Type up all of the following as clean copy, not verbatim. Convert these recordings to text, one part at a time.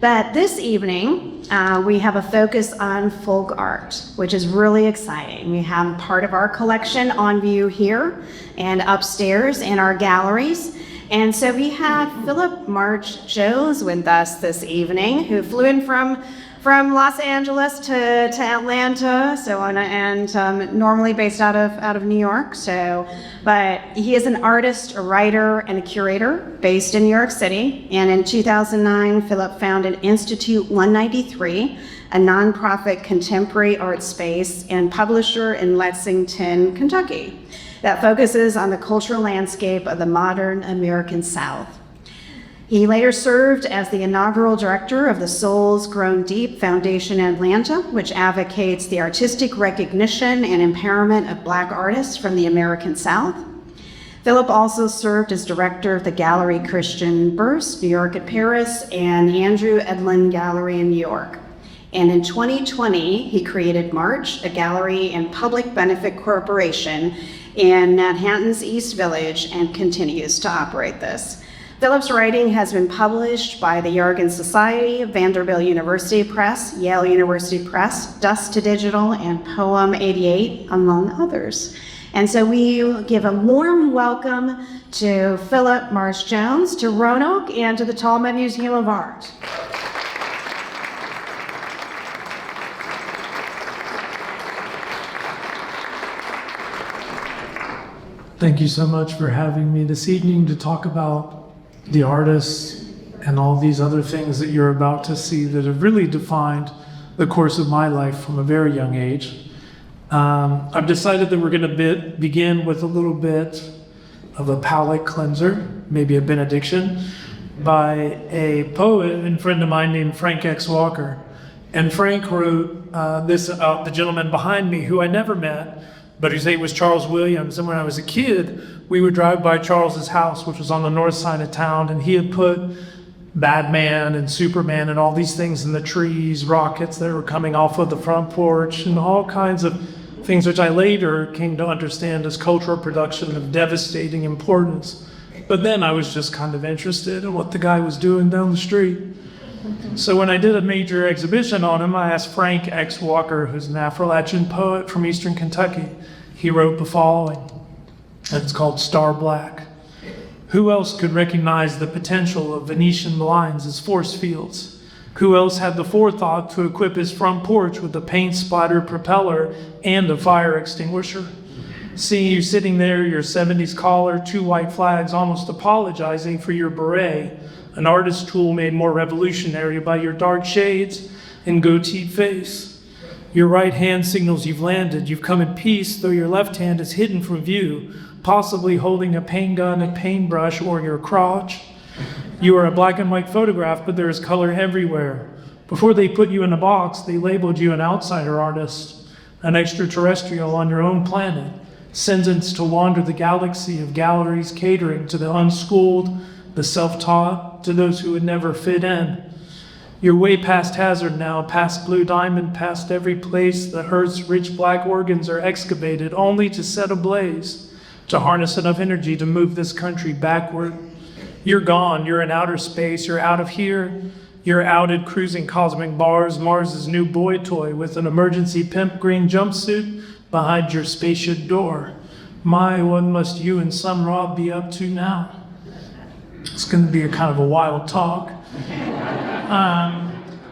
But this evening, we have a focus on folk art, which is really exciting. We have part of our collection on view here and upstairs in our galleries. And so we have Phillip March Jones with us this evening, who flew in from Los Angeles to Atlanta, and normally based out of New York. But he is an artist, a writer, and a curator based in New York City. And in 2009, Phillip founded Institute 193, a nonprofit contemporary art space and publisher in Lexington, Kentucky, that focuses on the cultural landscape of the modern American South. He later served as the inaugural director of the Souls Grown Deep Foundation in Atlanta, which advocates the artistic recognition and empowerment of Black artists from the American South. Phillip also served as director of the Gallery Christian Burst, New York at Paris, and Andrew Edlin Gallery in New York. And in 2020, he created March, a gallery and public benefit corporation in Manhattan's East Village, and continues to operate this. Phillip's writing has been published by the Yargan Society, Vanderbilt University Press, Yale University Press, Dust to Digital, and Poem 88, among others. And so we give a warm welcome to Phillip March Jones, to Roanoke, and to the Tallman Museum of Art. Thank you so much for having me this evening to talk about the artists and all these other things that you're about to see that have really defined the course of my life from a very young age. I've decided that we're going to begin with a little bit of a palate cleanser, maybe a benediction, by a poet and friend of mine named Frank X. Walker. And Frank wrote this about the gentleman behind me who I never met, but his name was Charles Williams. And when I was a kid, we would drive by Charles's house, which was on the north side of town, and he had put Batman and Superman and all these things in the trees, rockets that were coming off of the front porch, and all kinds of things which I later came to understand as cultural production of devastating importance. But then I was just kind of interested in what the guy was doing down the street. So when I did a major exhibition on him, I asked Frank X. Walker, who's an Appalachian poet from Eastern Kentucky. He wrote the following, and it's called Star Black. Who else could recognize the potential of Venetian blinds as force fields? Who else had the forethought to equip his front porch with a paint-splattered propeller and a fire extinguisher? Seeing you sitting there, your 70s collar, 2 white flags, almost apologizing for your beret, an artist tool made more revolutionary by your dark shades and goateed face. Your right hand signals you've landed. You've come in peace, though your left hand is hidden from view, possibly holding a paint gun, a paintbrush, or your crotch. You are a black and white photograph, but there is color everywhere. Before they put you in a box, they labeled you an outsider artist, an extraterrestrial on your own planet, sentenced to wander the galaxy of galleries catering to the unschooled, the self-taught, to those who would never fit in. You're way past Hazard now, past Blue Diamond, past every place the Earth's rich black organs are excavated, only to set ablaze, to harness enough energy to move this country backward. You're gone, you're in outer space, you're out of here, you're outed cruising cosmic bars, Mars's new boy toy with an emergency pimp green jumpsuit behind your spaceship door. My, what must you and some Rob be up to now? It's going to be a kind of a wild talk.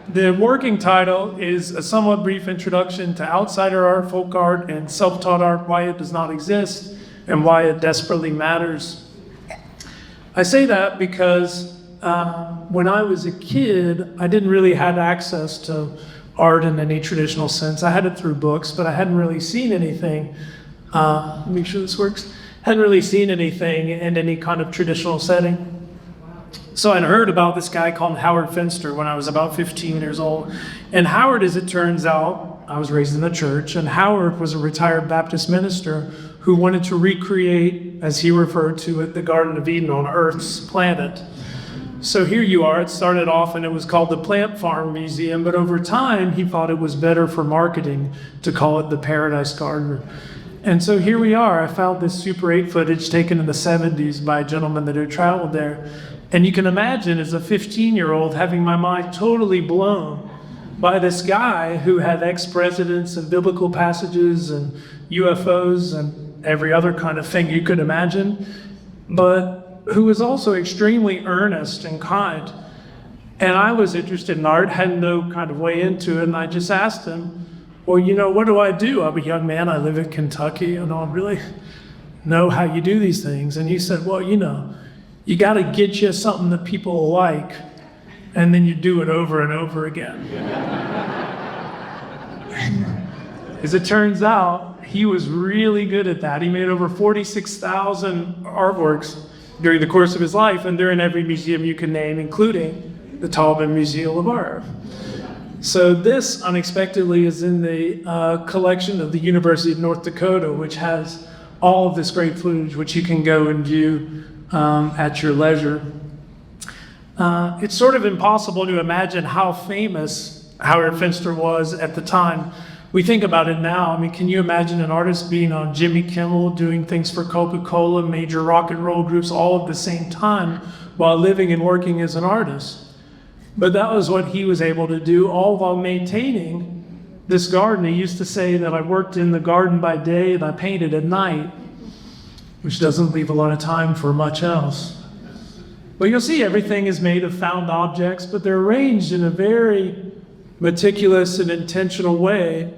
The working title is a somewhat brief introduction to outsider art, folk art, and self-taught art, why it does not exist, and why it desperately matters. I say that because when I was a kid, I didn't really have access to art in any traditional sense. I had it through books, but I hadn't really seen anything. Make sure this works. Hadn't really seen anything in any kind of traditional setting. So I'd heard about this guy called Howard Finster when I was about 15 years old. And Howard, as it turns out, I was raised in the church, and Howard was a retired Baptist minister who wanted to recreate, as he referred to it, the Garden of Eden on Earth's planet. So here you are. It started off and it was called the Plant Farm Museum, but over time he thought it was better for marketing to call it the Paradise Garden. And so here we are. I found this Super 8 footage taken in the 70s by a gentleman that had traveled there. And you can imagine as a 15-year-old having my mind totally blown by this guy who had ex-presidents and biblical passages and UFOs and every other kind of thing you could imagine, but who was also extremely earnest and kind. And I was interested in art, had no kind of way into it, and I just asked him, well, what do I do? I'm a young man, I live in Kentucky, and I don't really know how you do these things. And he said, well, you got to get you something that people like, and then you do it over and over again. As it turns out, he was really good at that. He made over 46,000 artworks during the course of his life, and they're in every museum you can name, including the Taubman Museum of Art. So this, unexpectedly, is in the collection of the University of North Dakota, which has all of this great footage, which you can go and view at your leisure. It's sort of impossible to imagine how famous Howard Finster was at the time. We think about it now. I mean, can you imagine an artist being on Jimmy Kimmel, doing things for Coca-Cola, major rock and roll groups, all at the same time, while living and working as an artist? But that was what he was able to do, all while maintaining this garden. He used to say that I worked in the garden by day and I painted at night, which doesn't leave a lot of time for much else. But you'll see everything is made of found objects, but they're arranged in a very meticulous and intentional way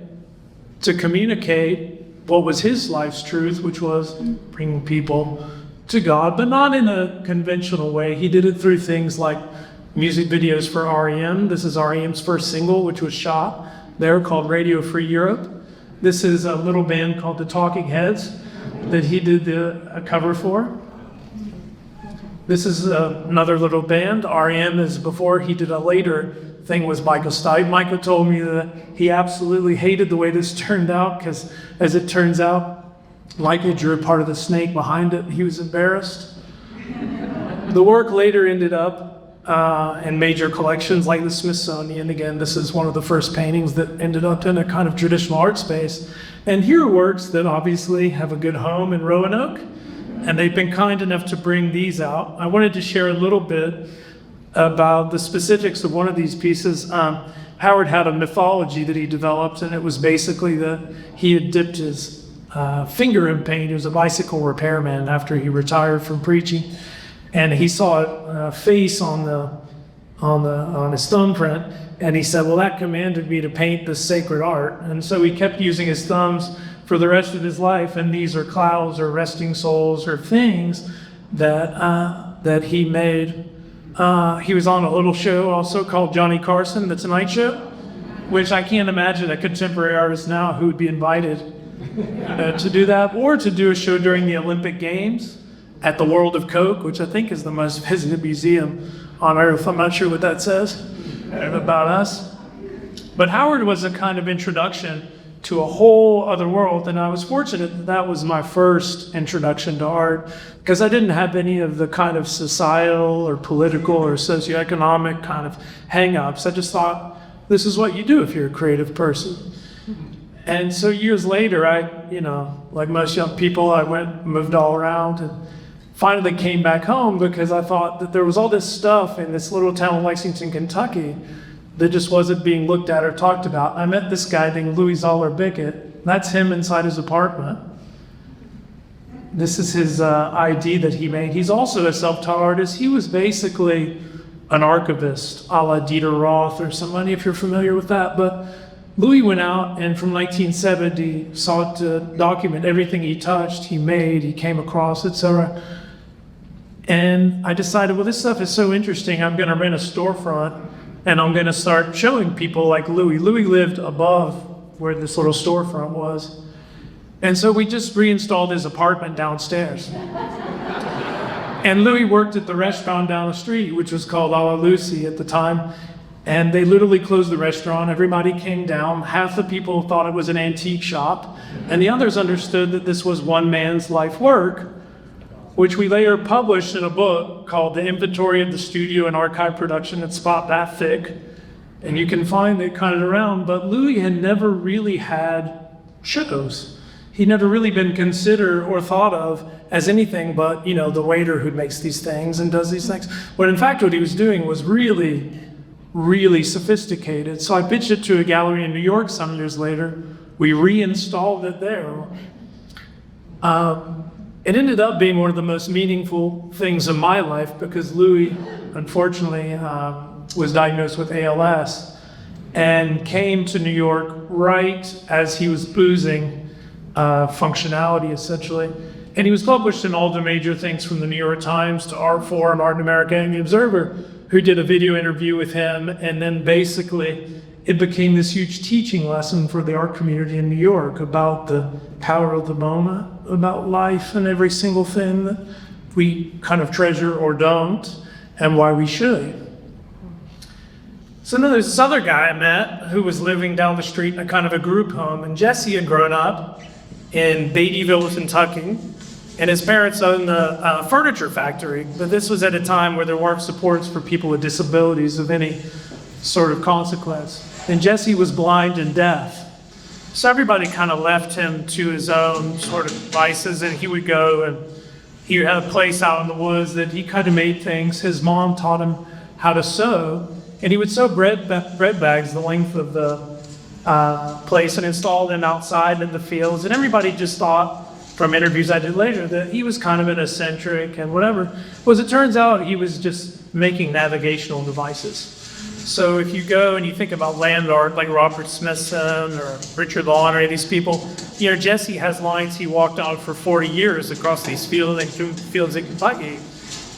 to communicate what was his life's truth, which was bringing people to God, but not in a conventional way. He did it through things like music videos for REM. This is REM's first single, which was shot there, called Radio Free Europe. This is a little band called the Talking Heads that he did a cover for. This is another little band. REM is before he did a later thing with Michael Stipe. Michael told me that he absolutely hated the way this turned out because, as it turns out, Michael drew part of the snake behind it. He was embarrassed. The work later ended up in major collections like the Smithsonian. Again, this is one of the first paintings that ended up in a kind of traditional art space. And here are works that obviously have a good home in Roanoke, and they've been kind enough to bring these out. I wanted to share a little bit about the specifics of one of these pieces. Howard had a mythology that he developed, and it was basically that he had dipped his finger in paint. He was a bicycle repairman after he retired from preaching, and he saw a face on his thumbprint, and he said, well, that commanded me to paint this sacred art. And so he kept using his thumbs for the rest of his life, and these are clouds or resting souls or things that he made. He was on a little show also called Johnny Carson, The Tonight Show, which I can't imagine a contemporary artist now who would be invited to do that, or to do a show during the Olympic Games at the World of Coke, which I think is the most visited museum on earth. I'm not sure what that says about us. But Howard was a kind of introduction to a whole other world, and I was fortunate that that was my first introduction to art, because I didn't have any of the kind of societal or political or socioeconomic kind of hang-ups. I just thought, this is what you do if you're a creative person. And so years later, like most young people, I moved all around, and finally came back home because I thought that there was all this stuff in this little town of Lexington, Kentucky, that just wasn't being looked at or talked about. I met this guy named Louis Zoller Bickett. That's him inside his apartment. This is his ID that he made. He's also a self-taught artist. He was basically an archivist, a la Dieter Roth or somebody, if you're familiar with that. But Louis went out and from 1970 sought to document everything he touched, he made, he came across, etc. And I decided, well, this stuff is so interesting, I'm going to rent a storefront and I'm going to start showing people like Louis. Louis lived above where this little storefront was. And so we just reinstalled his apartment downstairs. And Louis worked at the restaurant down the street, which was called A La Lucy at the time. And they literally closed the restaurant. Everybody came down. Half the people thought it was an antique shop. And the others understood that this was one man's life work, which we later published in a book called The Inventory of the Studio and Archive Production. It's about that thick, and you can find it kind of around. But Louis had never really had shows. He'd never really been considered or thought of as anything but, the waiter who makes these things and does these things. When in fact, what he was doing was really, really sophisticated. So I pitched it to a gallery in New York some years later. We reinstalled it there. It ended up being one of the most meaningful things in my life because Louis, unfortunately, was diagnosed with ALS and came to New York right as he was losing functionality, essentially. And he was published in all the major things from the New York Times to Art4 Art in America and the Observer, who did a video interview with him. And then basically it became this huge teaching lesson for the art community in New York about the power of the moment, about life and every single thing that we kind of treasure or don't, and why we should. So then there's this other guy I met who was living down the street in a kind of a group home, and Jesse had grown up in Beattyville, Kentucky, and his parents owned a furniture factory, but this was at a time where there weren't supports for people with disabilities of any sort of consequence. And Jesse was blind and deaf. So everybody kind of left him to his own sort of vices, and he would go and he had a place out in the woods that he kind of made things. His mom taught him how to sew, and he would sew bread bags the length of the place and install them outside in the fields. And everybody just thought, from interviews I did later, that he was kind of an eccentric and whatever. Well, as it turns out, he was just making navigational devices. So if you go and you think about land art like Robert Smithson or Richard Law or any of these people, Jesse has lines he walked on for 40 years across these fields in Kentucky.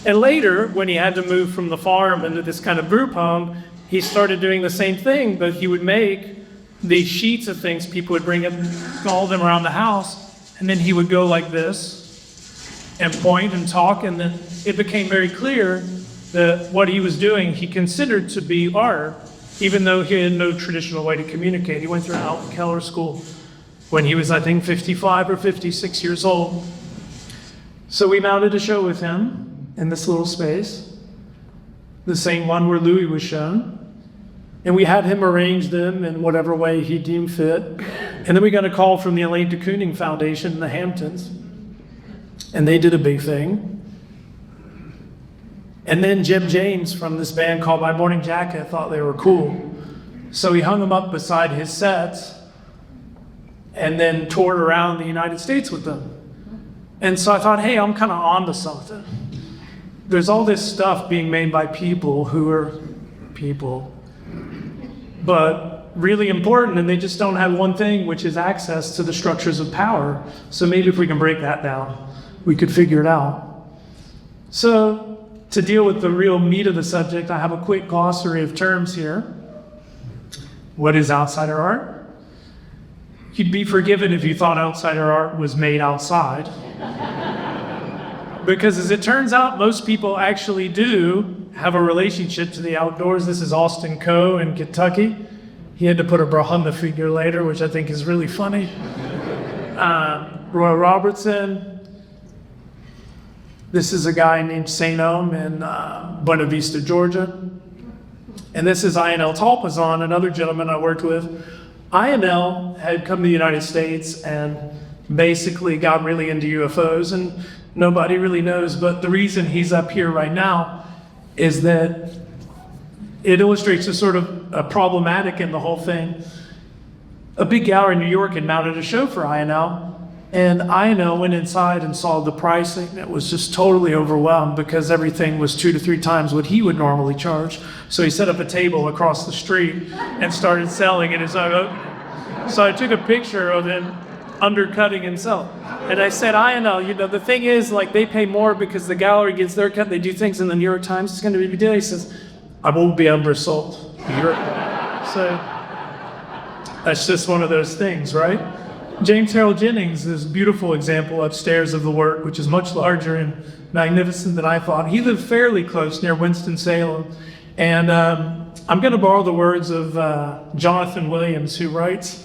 And later, when he had to move from the farm into this kind of group home, he started doing the same thing, but he would make these sheets of things people would bring in, all them around the house, and then he would go like this and point and talk, and then it became very clear that what he was doing, he considered to be art, even though he had no traditional way to communicate. He went through Alton Keller School when he was, I think, 55 or 56 years old. So we mounted a show with him in this little space, the same one where Louis was shown. And we had him arrange them in whatever way he deemed fit. And then we got a call from the Elaine de Kooning Foundation in the Hamptons. And they did a big thing. And then Jim James from this band called My Morning Jacket thought they were cool. So he hung them up beside his sets and then toured around the United States with them. And so I thought, hey, I'm kind of onto something. There's all this stuff being made by people who are people, but really important, and they just don't have one thing, which is access to the structures of power. So maybe if we can break that down, we could figure it out. So to deal with the real meat of the subject, I have a quick glossary of terms here. What is outsider art? You'd be forgiven if you thought outsider art was made outside. Because as it turns out, most people actually do have a relationship to the outdoors. This is Austin Coe in Kentucky. He had to put a Brahma figure later, which I think is really funny. Roy Robertson. This is a guy named St. Ohm in Buena Vista, Georgia. And this is INL Talpazon, another gentleman I worked with. INL had come to the United States and basically got really into UFOs, and nobody really knows, but the reason he's up here right now is that it illustrates a sort of a problematic in the whole thing. A big gallery in New York had mounted a show for INL, and INL went inside and saw the pricing. It was just totally overwhelmed because everything was 2 to 3 times what he would normally charge. So he set up a table across the street and started selling it his own. So I took a picture of him undercutting himself. And I said, INL, the thing is, like, they pay more because the gallery gets their cut. They do things in the New York Times. It's going to be a big deal. He says, I won't be undersold. So that's just one of those things, right? James Harold Jennings is a beautiful example upstairs of the work, which is much larger and magnificent than I thought. He lived fairly close near Winston-Salem. And I'm going to borrow the words of Jonathan Williams, who writes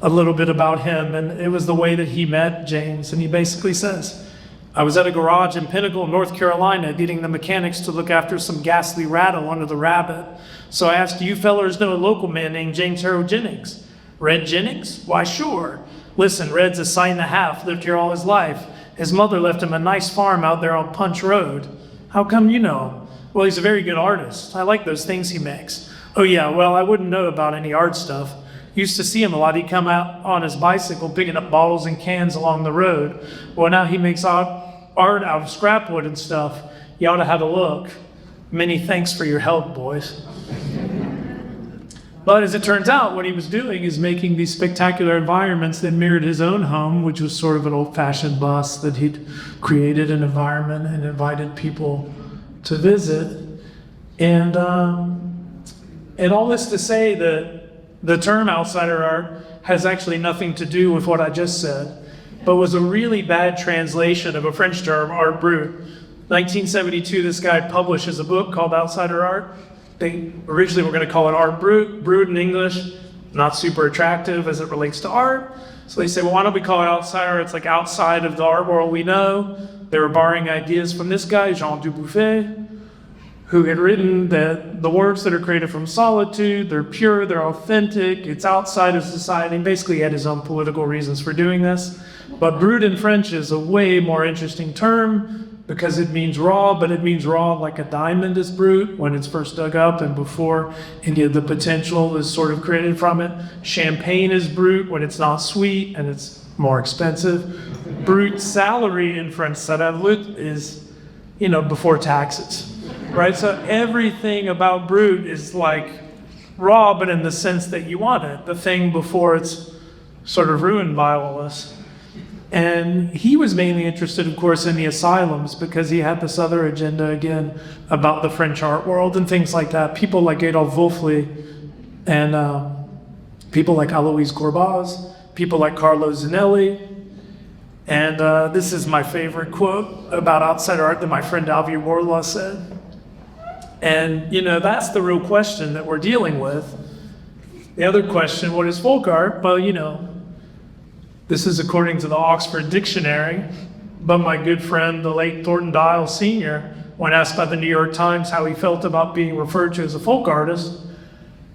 a little bit about him. And it was the way that he met James. And he basically says, I was at a garage in Pinnacle, North Carolina, getting the mechanics to look after some ghastly rattle under the rabbit. So I asked, do you fellers know a local man named James Harold Jennings? Red Jennings? Why, sure. Listen, Red's a sight and a half, lived here all his life. His mother left him a nice farm out there on Punch Road. How come you know him? Well, he's a very good artist. I like those things he makes. Oh yeah, well, I wouldn't know about any art stuff. Used to see him a lot. He'd come out on his bicycle picking up bottles and cans along the road. Well, now he makes art out of scrap wood and stuff. You ought to have a look. Many thanks for your help, boys. But as it turns out, what he was doing is making these spectacular environments that mirrored his own home, which was sort of an old-fashioned bus that he'd created an environment and invited people to visit. And all this to say that the term outsider art has actually nothing to do with what I just said, but was a really bad translation of a French term, art brut. 1972, this guy publishes a book called Outsider Art. They originally were going to call it art brut, brut in English, not super attractive as it relates to art. So they say, well, why don't we call it outsider? It's like outside of the art world we know. They were borrowing ideas from this guy, Jean Dubuffet, who had written that the works that are created from solitude, they're pure, they're authentic, it's outside of society, and basically he had his own political reasons for doing this. But brut in French is a way more interesting term because it means raw, but it means raw like a diamond is brut when it's first dug up and before any of the potential is sort of created from it. Champagne is brut when it's not sweet and it's more expensive. Brut salary in French, salaire is, before taxes, right? So everything about brut is like raw, but in the sense that you want it, the thing before it's sort of ruined by all this. And he was mainly interested, of course, in the asylums because he had this other agenda, again, about the French art world and things like that. People like Adolphe Wolfli and people like Alois Gorbaz, people like Carlo Zanelli. And this is my favorite quote about outsider art that my friend Alvia Warla said. And, that's the real question that we're dealing with. The other question, what is folk art? Well, this is according to the Oxford Dictionary, but my good friend, the late Thornton Dial Sr., when asked by the New York Times how he felt about being referred to as a folk artist,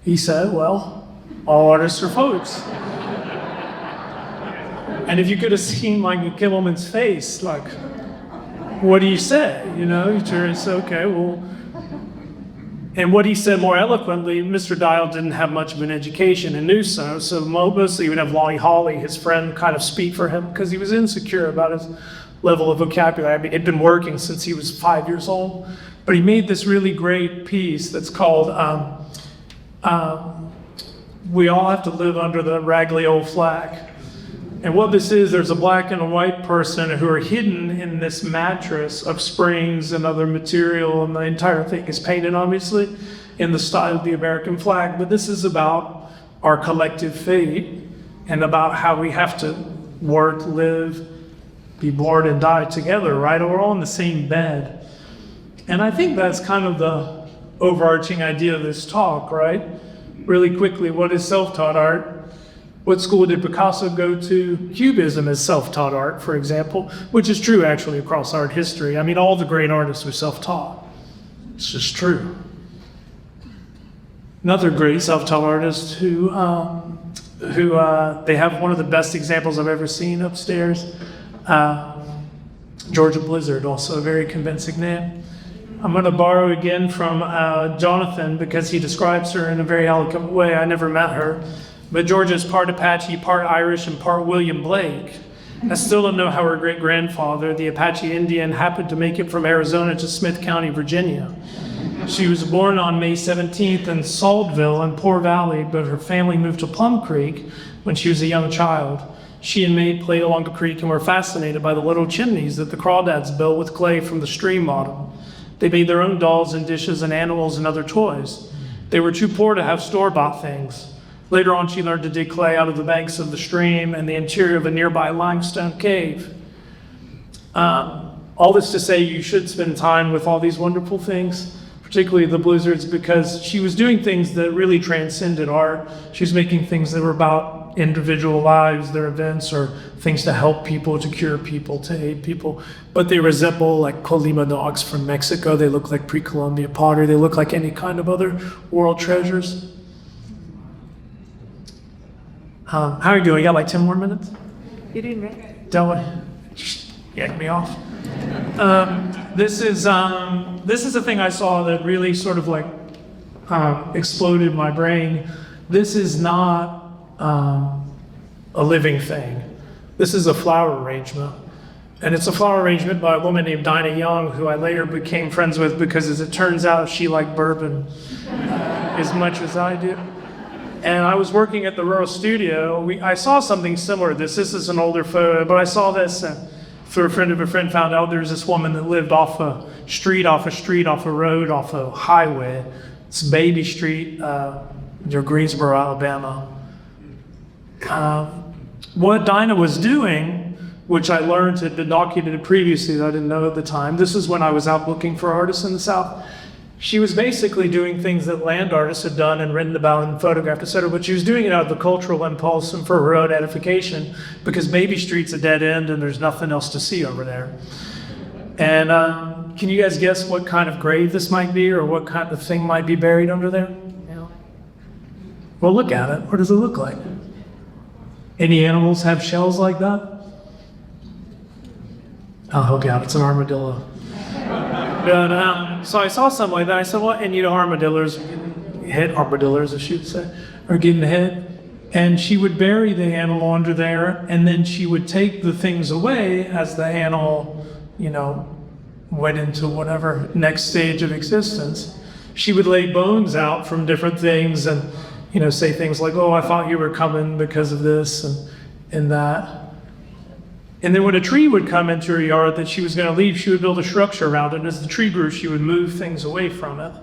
he said, well, all artists are folks. And if you could have seen Michael Kimmelman's face, like, what do you say? You turn and say, okay, well. And what he said more eloquently, Mr. Dial didn't have much of an education and knew so mostly he would have Lonnie Hawley, his friend, kind of speak for him because he was insecure about his level of vocabulary. I mean, he'd been working since he was 5 years old, but he made this really great piece that's called We All Have to Live Under the Raggedy Old Flag. And what this is, there's a black and a white person who are hidden in this mattress of springs and other material, and the entire thing is painted, obviously, in the style of the American flag. But this is about our collective fate and about how we have to work, live, be born, and die together, right? We're all in the same bed. And I think that's kind of the overarching idea of this talk, right? Really quickly, what is self-taught art? What school did Picasso go to? Cubism is self-taught art, for example, which is true actually across art history. I mean, all the great artists were self-taught. It's just true. Another great self-taught artist who they have one of the best examples I've ever seen upstairs. Georgia Blizzard, also a very convincing name. I'm going to borrow again from Jonathan because he describes her in a very eloquent way. I never met her. But Georgia's part Apache, part Irish, and part William Blake. I still don't know how her great-grandfather, the Apache Indian, happened to make it from Arizona to Smith County, Virginia. She was born on May 17th in Saltville in Poor Valley, but her family moved to Plum Creek when she was a young child. She and Maid played along the creek and were fascinated by the little chimneys that the crawdads built with clay from the stream bottom. They made their own dolls and dishes and animals and other toys. They were too poor to have store-bought things. Later on, she learned to dig clay out of the banks of the stream and the interior of a nearby limestone cave. All this to say you should spend time with all these wonderful things, particularly the Blizzards, because she was doing things that really transcended art. She was making things that were about individual lives, their events, or things to help people, to cure people, to aid people. But they resemble like Colima dogs from Mexico. They look like pre-Columbian pottery. They look like any kind of other world treasures. How are you doing? You got like 10 more minutes? Don't yank me off. This is a thing I saw that really sort of like exploded my brain. This is not a living thing. This is a flower arrangement. And it's a flower arrangement by a woman named Dinah Young, who I later became friends with because, as it turns out, she liked bourbon as much as I do. And I was working at the Rural Studio. I saw something similar to this. This is an older photo, but I saw this and through a friend of a friend found out there was this woman that lived off a road, off a highway. It's Baby Street near Greensboro, Alabama. What Dinah was doing, which I learned had been documented previously that I didn't know at the time. This is when I was out looking for artists in the South. She was basically doing things that land artists had done and written about and photographed, etc. But she was doing it out of the cultural impulse and for her own edification, because Baby Street's a dead end and there's nothing else to see over there. And can you guys guess what kind of grave this might be, or what kind of thing might be buried under there? Well, look at it. What does it look like? Any animals have shells like that? I'll help you out. It's an armadillo. But, so I saw something like that. I said, well, and armadillos, I should say, are getting hit. And she would bury the animal under there, and then she would take the things away as the animal, went into whatever next stage of existence. She would lay bones out from different things and, say things like, oh, I thought you were coming because of this and that. And then when a tree would come into her yard that she was going to leave, she would build a structure around it. And as the tree grew, she would move things away from it.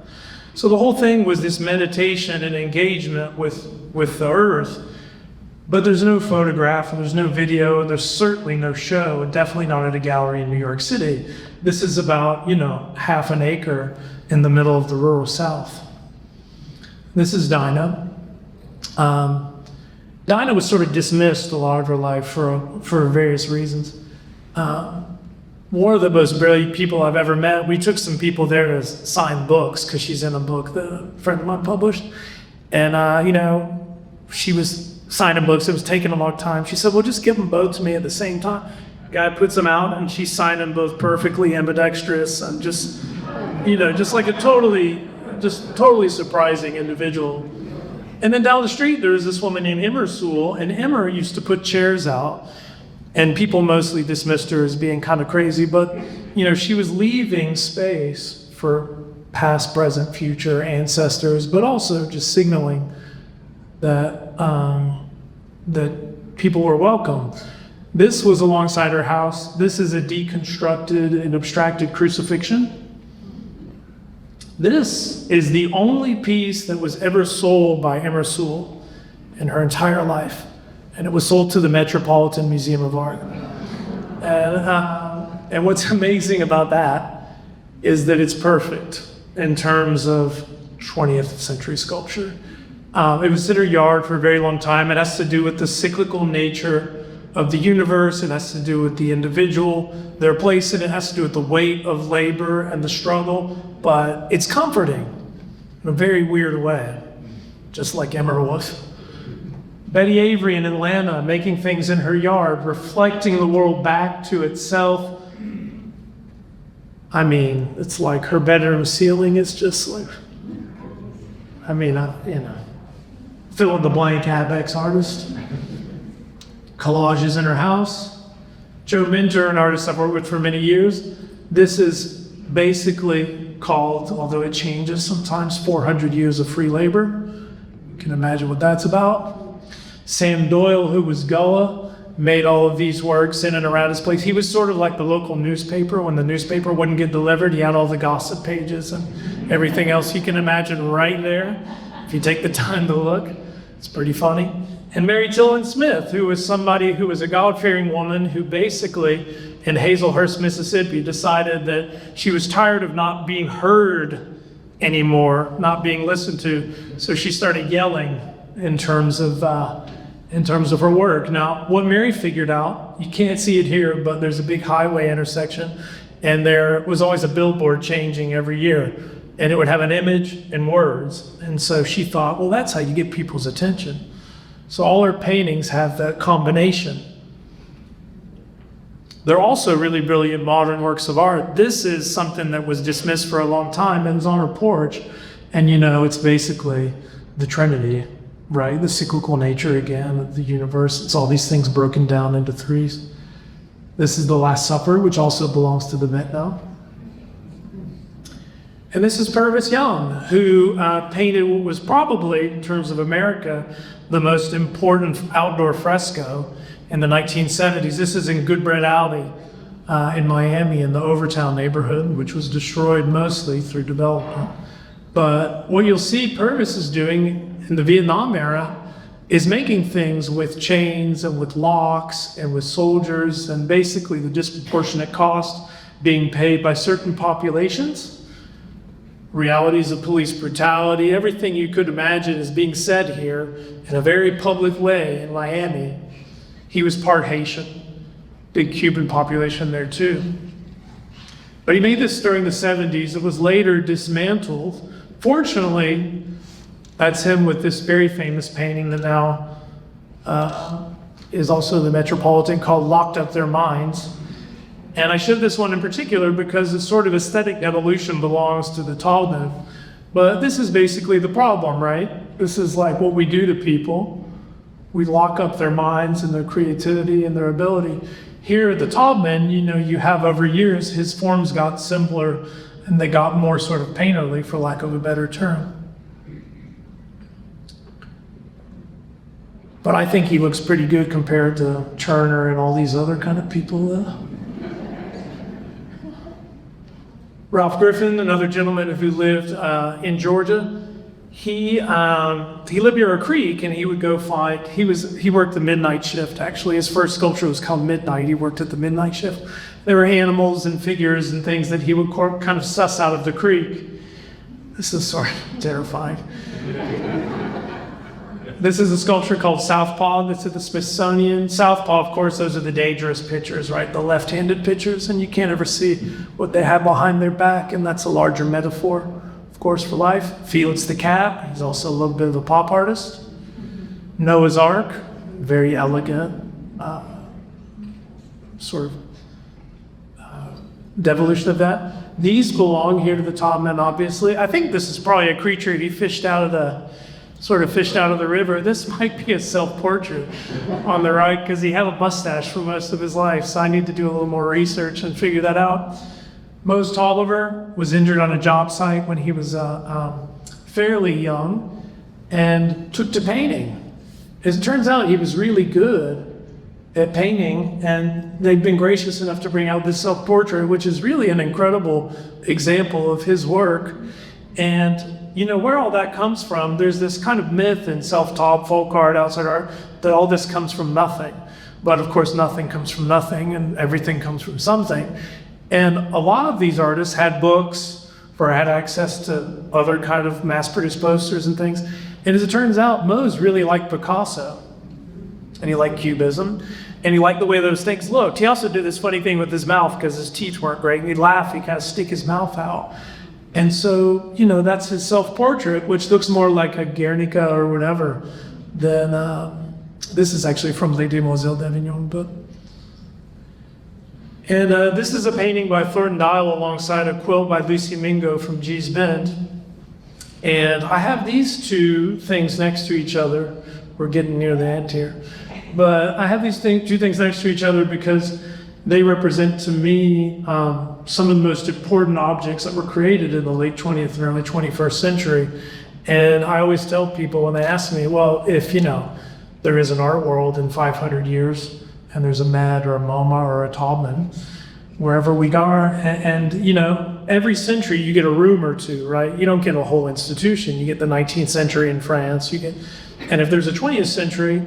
So the whole thing was this meditation and engagement with the earth. But there's no photograph, and there's no video, and there's certainly no show, and definitely not at a gallery in New York City. This is about, half an acre in the middle of the rural South. This is Dinah. Dinah was sort of dismissed a lot of her life for various reasons. One of the most brilliant people I've ever met, we took some people there to sign books because she's in a book that a friend of mine published. And, she was signing books. It was taking a long time. She said, well, just give them both to me at the same time. Guy puts them out, and she's signing both perfectly ambidextrous and just like a totally surprising individual. And then down the street, there was this woman named Emmer Sewell, and Emmer used to put chairs out, and people mostly dismissed her as being kind of crazy, but, she was leaving space for past, present, future ancestors, but also just signaling that people were welcome. This was alongside her house. This is a deconstructed and abstracted crucifixion. This is the only piece that was ever sold by Emmer Sewell in her entire life, and it was sold to the Metropolitan Museum of Art. And what's amazing about that is that it's perfect in terms of 20th century sculpture. It was in her yard for a very long time. It has to do with the cyclical nature of the universe. It has to do with the individual, their place in it. It has to do with the weight of labor and the struggle, but it's comforting in a very weird way, just like Emmer was. Betty Avery in Atlanta, making things in her yard, reflecting the world back to itself. It's like her bedroom ceiling is just like, fill in the blank Abex artist. Collages in her house. Joe Minter, an artist I've worked with for many years. This is basically called, although it changes sometimes, 400 years of free labor. You can imagine what that's about. Sam Doyle, who was Gullah, made all of these works in and around his place. He was sort of like the local newspaper. When the newspaper wouldn't get delivered, he had all the gossip pages and everything else you can imagine right there. If you take the time to look, it's pretty funny. And Mary Tillman Smith, who was somebody who was a God-fearing woman who basically, in Hazelhurst, Mississippi, decided that she was tired of not being heard anymore, not being listened to. So she started yelling in terms of her work. Now, what Mary figured out, you can't see it here, but there's a big highway intersection, and there was always a billboard changing every year, and it would have an image and words. And so she thought, well, that's how you get people's attention. So all her paintings have that combination. They're also really brilliant modern works of art. This is something that was dismissed for a long time and was on her porch. And it's basically the Trinity, right? The cyclical nature again of the universe. It's all these things broken down into threes. This is the Last Supper, which also belongs to the Met now. And this is Purvis Young, who painted what was probably, in terms of America, the most important outdoor fresco in the 1970s. This is in Goodbread Alley in Miami in the Overtown neighborhood, which was destroyed mostly through development. But what you'll see Purvis is doing in the Vietnam era is making things with chains and with locks and with soldiers, and basically the disproportionate cost being paid by certain populations. Realities of police brutality, everything you could imagine is being said here in a very public way in Miami. He was part Haitian, big Cuban population there too. But he made this during the 70s. It was later dismantled. Fortunately, that's him with this very famous painting that now is also the Metropolitan, called Locked Up Their Minds. And I showed this one in particular because its sort of aesthetic evolution belongs to the Talmud. But this is basically the problem, right? This is like what we do to people. We lock up their minds and their creativity and their ability. Here at the Talmud, you have over years, his forms got simpler and they got more sort of painterly, for lack of a better term. But I think he looks pretty good compared to Turner and all these other kind of people. Ralph Griffin, another gentleman who lived in Georgia, he lived near a creek, and he would go find. He worked the midnight shift. Actually, his first sculpture was called Midnight. He worked at the midnight shift. There were animals and figures and things that he would kind of suss out of the creek. This is sort of terrifying. This is a sculpture called Southpaw that's at the Smithsonian. Southpaw, of course, those are the dangerous pictures, right? The left-handed pictures, and you can't ever see what they have behind their back, and that's a larger metaphor, of course, for life. Felix the cat, he's also a little bit of a pop artist. Noah's Ark, very elegant, sort of devolution of that. These belong here to the top men, obviously. I think this is probably a creature he fished out of the river. This might be a self-portrait on the right, because he had a mustache for most of his life, so I need to do a little more research and figure that out. Mose Tolliver was injured on a job site when he was fairly young and took to painting. As it turns out, he was really good at painting, and they've been gracious enough to bring out this self-portrait, which is really an incredible example of his work. And where all that comes from, there's this kind of myth in self-taught folk art, outside art, that all this comes from nothing. But of course, nothing comes from nothing, and everything comes from something. And a lot of these artists had books or had access to other kind of mass-produced posters and things. And as it turns out, Mose really liked Picasso, and he liked Cubism, and he liked the way those things looked. He also did this funny thing with his mouth, because his teeth weren't great, and he'd laugh, he'd kind of stick his mouth out. And so, that's his self-portrait, which looks more like a Guernica or whatever than, this is actually from Les Demoiselles d'Avignon book. And this is a painting by Thornton Dial alongside a quilt by Lucy Mingo from Gee's Bend. And I have these two things next to each other. We're getting near the end here. But I have these two things next to each other because they represent to me some of the most important objects that were created in the late 20th and early 21st century. And I always tell people when they ask me, well, if there is an art world in 500 years, and there's a Met or a MoMA or a Taubman, wherever we are, and every century you get a room or two, right? You don't get a whole institution. You get the 19th century in France. And if there's a 20th century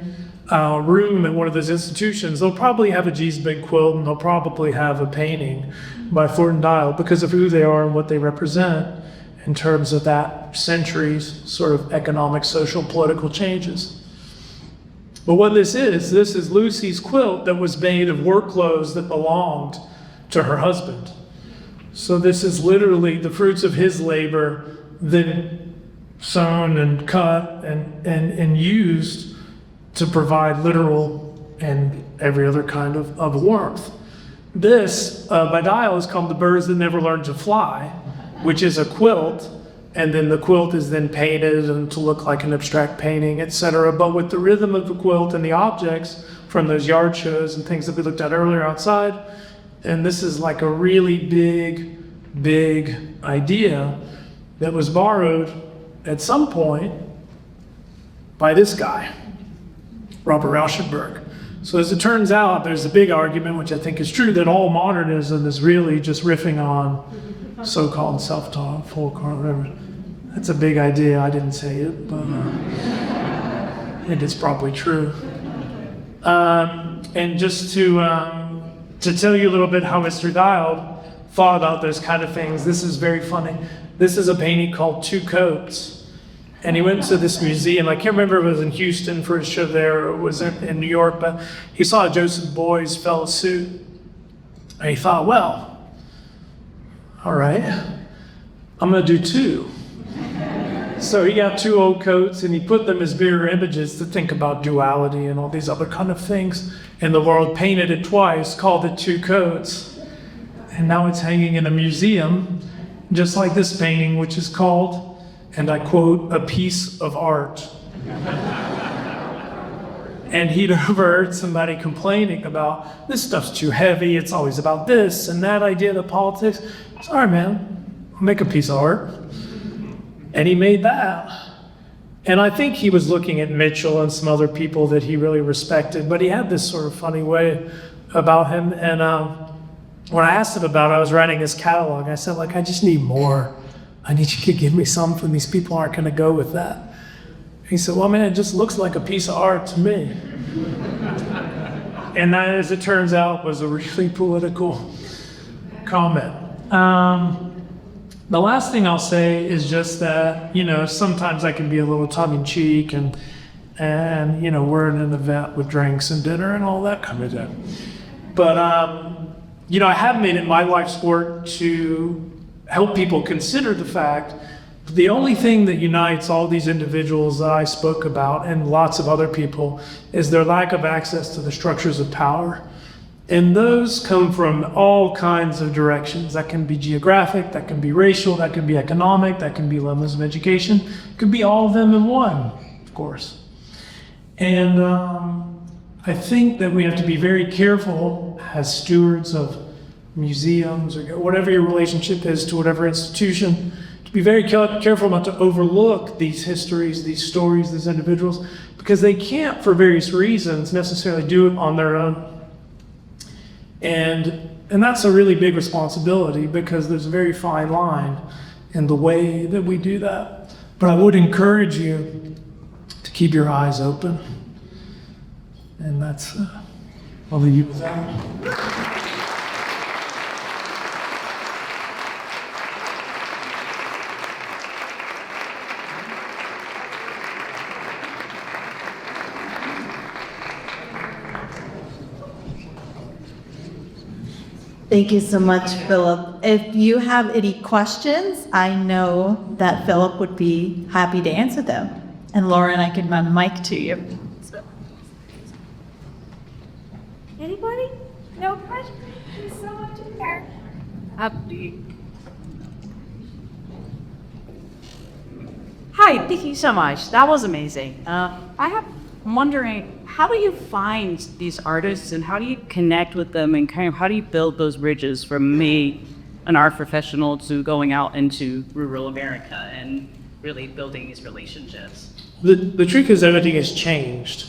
room at one of those institutions, they'll probably have a Gee's Bend quilt, and they'll probably have a painting by Thornton Dial because of who they are and what they represent in terms of that century's sort of economic, social, political changes. But what this is Lucy's quilt that was made of work clothes that belonged to her husband. So this is literally the fruits of his labor, then sewn and cut and used to provide literal and every other kind of warmth. This by Dial is called The Birds That Never Learned to Fly, which is a quilt, and then the quilt is then painted and to look like an abstract painting, etc. But with the rhythm of the quilt and the objects from those yard shows and things that we looked at earlier outside, and this is like a really big idea that was borrowed at some point by this guy, Robert Rauschenberg. So as it turns out, there's a big argument, which I think is true, that all modernism is really just riffing on so-called self-taught folk art, whatever. That's a big idea. I didn't say it, but it is probably true. And just to tell you a little bit how Mr. Dial thought about those kind of things, this is very funny. This is a painting called Two Coats. And he went to this museum. I can't remember if it was in Houston for a show there or it was in New York, but he saw Joseph Boy's fella suit. And he thought, well, all right, I'm going to do two. So he got two old coats and he put them as mirror images to think about duality and all these other kind of things in the world, painted it twice, called it Two Coats. And now it's hanging in a museum, just like this painting, which is called, and I quote, a piece of art. And he'd overheard somebody complaining about, this stuff's too heavy, it's always about this and that idea of politics. Sorry, man, I'll make a piece of art. And he made that. And I think he was looking at Mitchell and some other people that he really respected, but he had this sort of funny way about him. And when I asked him about it, I was writing his catalog. I said, like, I just need more. I need you to give me something. These people aren't going to go with that. He said, well, man, it just looks like a piece of art to me. And that, as it turns out, was a really political comment. The last thing I'll say is just that, sometimes I can be a little tongue-in-cheek and we're in an event with drinks and dinner and all that kind of thing. But, I have made it my life's work to help people consider the fact that the only thing that unites all these individuals that I spoke about and lots of other people is their lack of access to the structures of power. And those come from all kinds of directions. That can be geographic, that can be racial, that can be economic, that can be levels of education. It could be all of them in one, of course. And I think that we have to be very careful as stewards of museums or whatever your relationship is to whatever institution, to be very careful not to overlook these histories, these stories, these individuals, because they can't, for various reasons, necessarily do it on their own. And that's a really big responsibility because there's a very fine line in the way that we do that. But I would encourage you to keep your eyes open. And that's, I'll leave you with that. Thank you so much, Philip. If you have any questions, I know that Philip would be happy to answer them. And Lauren, I can run mic to you. Anybody? No questions? Thank you so much, Eric. Hi, thank you so much. That was amazing. I'm wondering, how do you find these artists and how do you connect with them and kind of how do you build those bridges from me, an art professional, to going out into rural America and really building these relationships? The trick is everything has changed.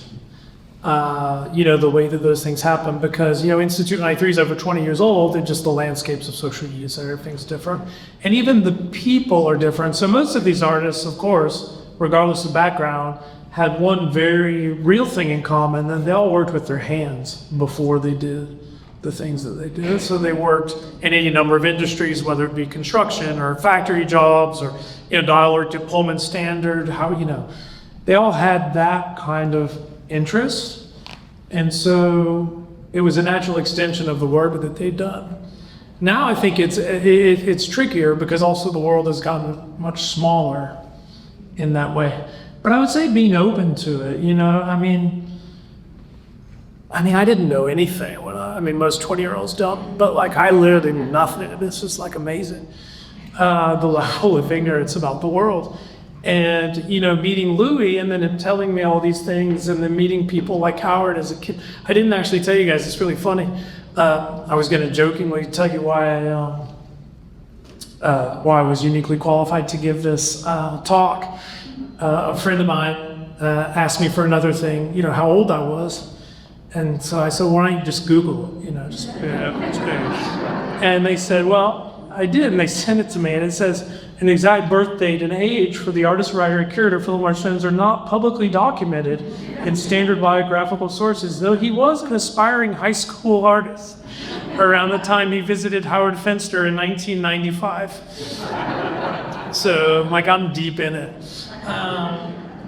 The way that those things happen because, Institute 93 is over 20 years old and just the landscapes of social media, so everything's different. And even the people are different. So most of these artists, of course, regardless of background, had one very real thing in common, that they all worked with their hands before they did the things that they did. So they worked in any number of industries, whether it be construction or factory jobs or, Dial worked at Pullman Standard, they all had that kind of interest. And so it was a natural extension of the work that they'd done. Now I think it's trickier because also the world has gotten much smaller in that way. But I would say being open to it, I mean, I didn't know anything when I mean, most 20-year-olds don't, but like I literally knew nothing. This is like amazing. The level of ignorance about the world. And, you know, meeting Louis and then him telling me all these things and then meeting people like Howard as a kid. I didn't actually tell you guys, it's really funny. I was going to jokingly tell you why I was uniquely qualified to give this talk. A friend of mine asked me for another thing, you know, how old I was. And so I said, why don't you just Google it, you know, just, and they said, well, I did, and they sent it to me, and it says, an exact birth date and age for the artist, writer, and curator Phillip Martinez are not publicly documented in standard biographical sources, though he was an aspiring high school artist around the time he visited Howard Fenster in 1995. So, like, I'm deep in it.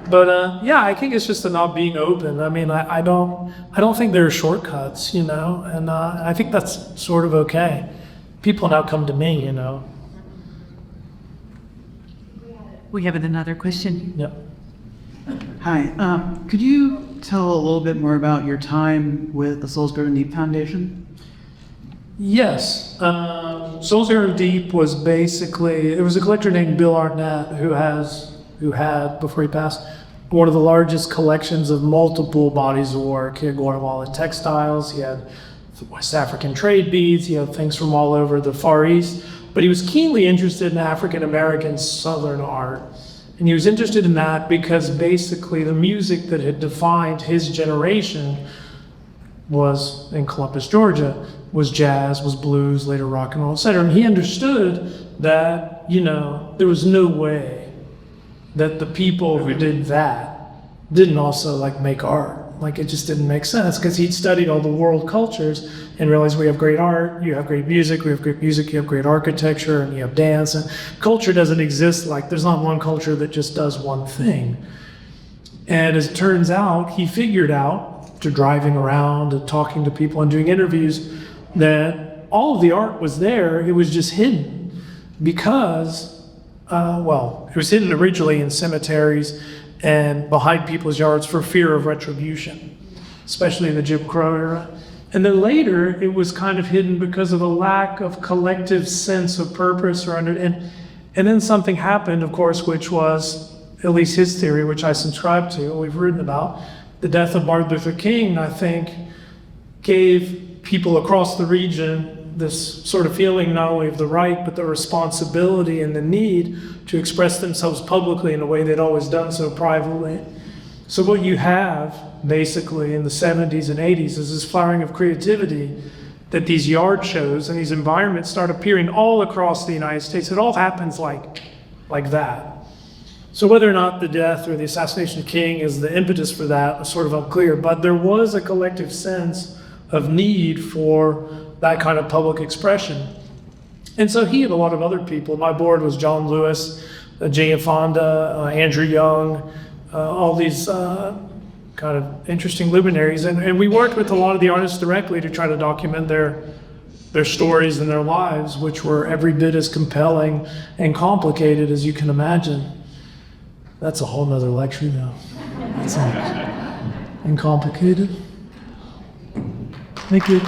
But yeah, I think it's just the not being open. I mean, I don't think there are shortcuts, you know, and I think that's sort of okay. People now come to me, you know. We have another question. Yep. Hi, could you tell a little bit more about your time with the Souls Grown Deep Foundation? Yes. Souls Grown Deep was basically, it was a collector named Bill Arnett who had, before he passed, one of the largest collections of multiple bodies of work. He had Guatemalan textiles, he had West African trade beads, he had things from all over the Far East. But he was keenly interested in African American Southern art. And he was interested in that because basically the music that had defined his generation was, in Columbus, Georgia, was jazz, was blues, later rock and roll, etc. And he understood that, you know, there was no way that the people who did that didn't also like make art. Like it just didn't make sense because he'd studied all the world cultures and realized we have great art, you have great music, we have great music, you have great architecture, and you have dance. And culture doesn't exist like, there's not one culture that just does one thing. And as it turns out, he figured out, through driving around and talking to people and doing interviews, that all of the art was there, it was just hidden. Because, it was hidden originally in cemeteries and behind people's yards for fear of retribution, especially in the Jim Crow era. And then later, it was kind of hidden because of a lack of collective sense of purpose and then something happened, of course, which was, at least his theory, which I subscribe to, and we've written about, the death of Martin Luther King, I think, gave people across the region this sort of feeling not only of the right, but the responsibility and the need to express themselves publicly in a way they'd always done so privately. So what you have, basically, in the 70s and 80s is this flowering of creativity that these yard shows and these environments start appearing all across the United States. It all happens like that. So whether or not the death or the assassination of King is the impetus for that is sort of unclear, but there was a collective sense of need for that kind of public expression. And so he and a lot of other people, my board was John Lewis, Jay Fonda, Andrew Young, all these kind of interesting luminaries. And we worked with a lot of the artists directly to try to document their stories and their lives, which were every bit as compelling and complicated as you can imagine. That's a whole nother lecture now. That's all. And complicated. Thank you.